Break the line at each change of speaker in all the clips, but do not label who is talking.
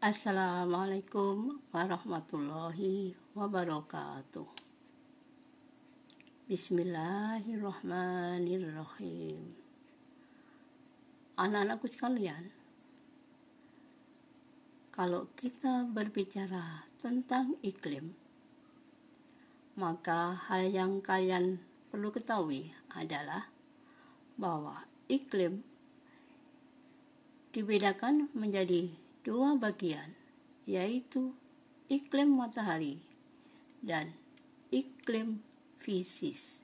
Assalamualaikum warahmatullahi wabarakatuh. Bismillahirrahmanirrahim. Anak-anakku sekalian, kalau kita berbicara tentang iklim, maka hal yang kalian perlu ketahui adalah bahwa iklim dibedakan menjadi dua bagian, yaitu iklim matahari dan iklim fisis.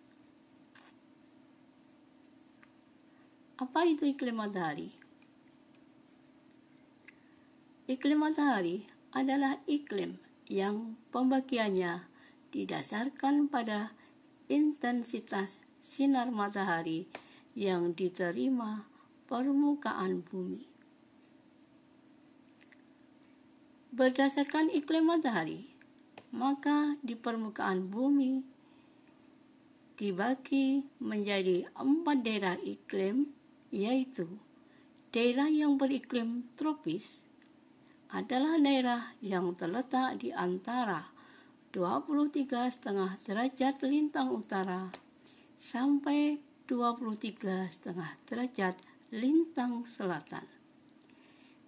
Apa itu iklim matahari? Iklim matahari adalah iklim yang pembagiannya didasarkan pada intensitas sinar matahari yang diterima permukaan bumi. Berdasarkan iklim matahari, maka di permukaan bumi dibagi menjadi 4 daerah iklim, yaitu daerah yang beriklim tropis adalah daerah yang terletak di antara 23,5 derajat lintang utara sampai 23,5 derajat lintang selatan.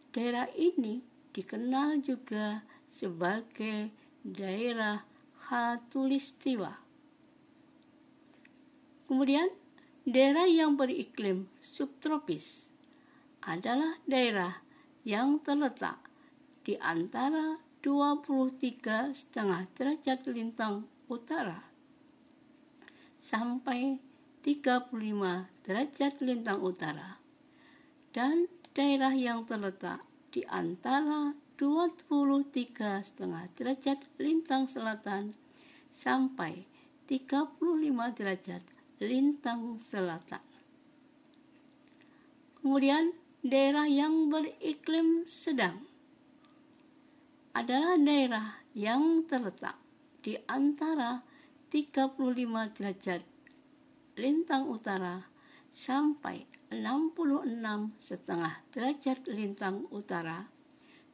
Daerah ini dikenal juga sebagai daerah khatulistiwa. Kemudian, daerah yang beriklim subtropis adalah daerah yang terletak di antara 23,5 derajat lintang utara sampai 35 derajat lintang utara, dan daerah yang terletak di antara 23,5 derajat lintang selatan sampai 35 derajat lintang selatan. Kemudian, daerah yang beriklim sedang adalah daerah yang terletak di antara 35 derajat lintang utara sampai 66,5 derajat lintang utara,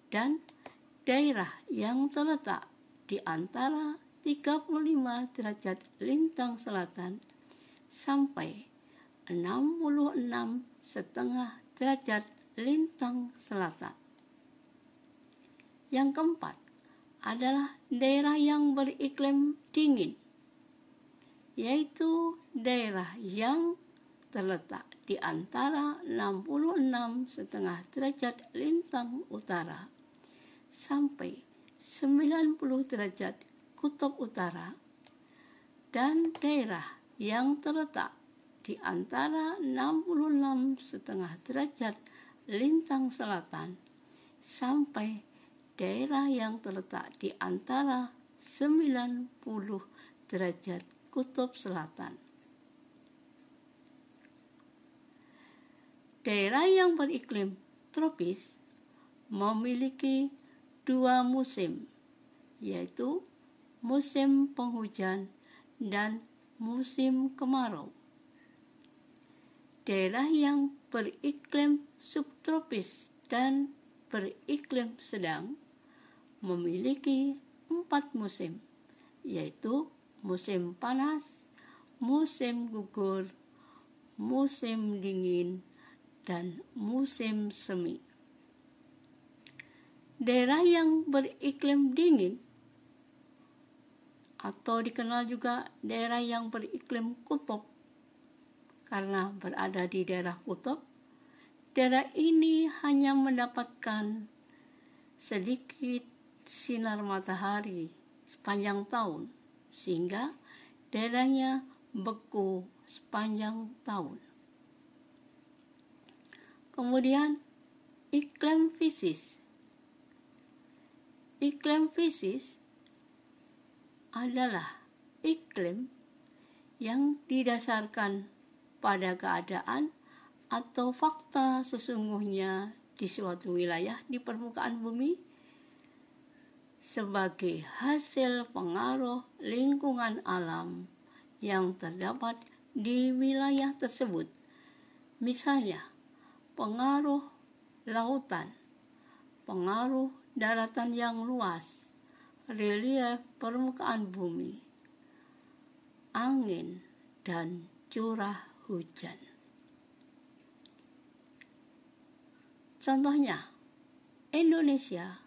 dan daerah yang terletak di antara 35 derajat lintang selatan sampai 66,5 derajat lintang selatan. Yang keempat adalah daerah yang beriklim dingin, yaitu daerah yang terletak di antara 66,5 derajat lintang utara sampai 90 derajat kutub utara, dan daerah yang terletak di antara 66,5 derajat lintang selatan sampai daerah yang terletak di antara 90 derajat kutub selatan. Daerah yang beriklim tropis memiliki 2 musim, yaitu musim penghujan dan musim kemarau. Daerah yang beriklim subtropis dan beriklim sedang memiliki 4 musim, yaitu musim panas, musim gugur, musim dingin, dan musim semi. Daerah yang beriklim dingin atau dikenal juga daerah yang beriklim kutub karena berada di daerah kutub, daerah ini hanya mendapatkan sedikit sinar matahari sepanjang tahun, sehingga daerahnya beku sepanjang tahun. Kemudian, iklim fisis. Iklim fisis adalah iklim yang didasarkan pada keadaan atau fakta sesungguhnya di suatu wilayah di permukaan bumi sebagai hasil pengaruh lingkungan alam yang terdapat di wilayah tersebut. Misalnya, pengaruh lautan, pengaruh daratan yang luas, relief permukaan bumi, angin, dan curah hujan. Contohnya, Indonesia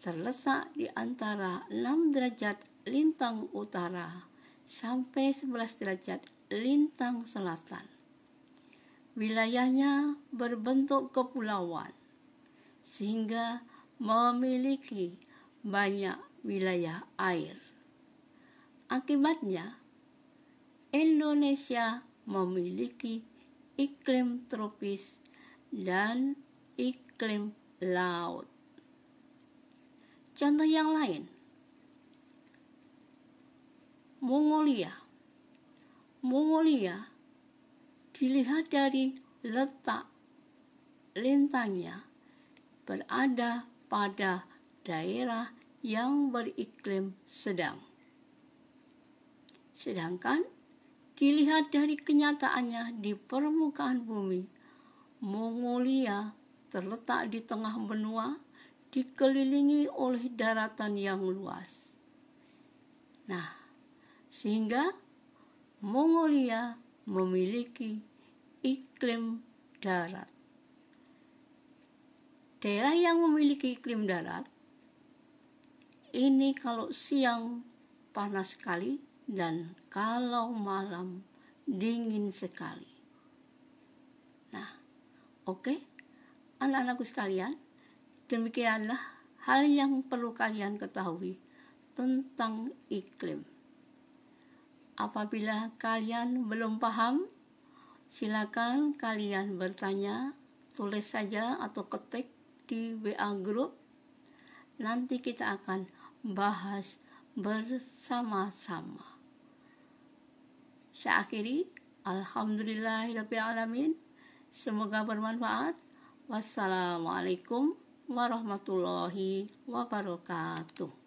terletak di antara 6 derajat lintang utara sampai 11 derajat lintang selatan. Wilayahnya berbentuk kepulauan, sehingga memiliki banyak wilayah air. Akibatnya, Indonesia memiliki iklim tropis dan iklim laut. Contoh yang lain, Mongolia dilihat dari letak lintangnya berada pada daerah yang beriklim sedang. Sedangkan dilihat dari kenyataannya di permukaan bumi, Mongolia terletak di tengah benua, dikelilingi oleh daratan yang luas. Nah, sehingga Mongolia memiliki iklim darat. Daerah yang memiliki iklim darat ini kalau siang panas sekali dan kalau malam dingin sekali. Nah, oke, anak-anakku sekalian, demikianlah hal yang perlu kalian ketahui tentang iklim. Apabila kalian belum paham, silakan kalian bertanya, tulis saja atau ketik di WA group. Nanti kita akan bahas bersama-sama. Saya akhiri, alhamdulillahirabbil alamin. Semoga bermanfaat. Wassalamualaikum warahmatullahi wabarakatuh.